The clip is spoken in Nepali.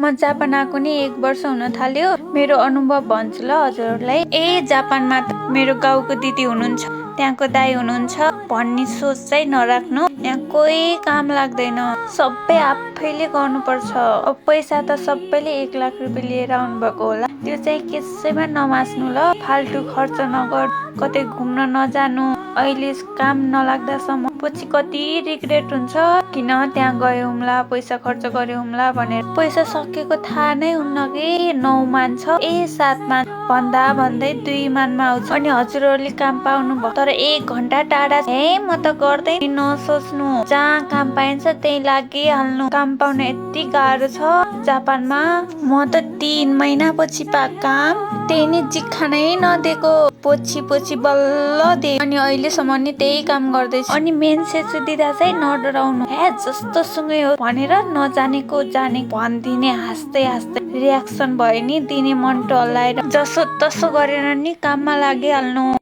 म जापान आएको नि 1 वर्ष हुन थाल्यो। मेरो अनुभव भन्छु ल हजुरहरूलाई। जापानमा त मेरो गाउँको दिदी हुनुहुन्छ, त्यहाँको दाइ हुनुहुन्छ भन्ने सोच चाहिँ नराख्नु। यहाँ कोही काम लाग्दैन, सबै आफैले गर्नुपर्छ। अब पैसा त सबैले 1 लाख रुपियाँ लिएर आउनुभएको होला, त्यो चाहिँ कसैमा नमास्नु ल। फाल्टु खर्च नगर, कतै घुम्न नजानु। अहिले काम नलाग्दासम्म पछि कति रिग्रेट हुन्छ, किन त्यहाँ गयौँला, पैसा खर्च गऱ्यौँला भनेर। पैसा सकेको थाहा नै हुन्न कि 9 मान छ 7 मान भन्दा भन्दै 2 मानमा आउँछ। अनि हजुरहरूले काम पाउनु भयो तर 1 घण्टा टाढा म त गर्दै नसोच्नु। जहाँ काम पाइन्छ त्यही लागिहाल्नु। काम पाउन यति गाह्रो छ जापानमा। म त 3 महिना पछि पाएको काम, त्यही नि जिख्खा नै नदिएको, पछि बल्ल दे। अनि अहिलेसम्म नि त्यही काम गर्दैछु। अनि मेन्सेस दिँदा चाहिँ नडराउनु, जस्तो सुकै हो भनेर नजानेको जाने भनिदिने। हाँस्दै रियाक्सन भयो नि दिने, मन टल्लाएर जसो तसो गरेर नि काममा लागिहाल्नु।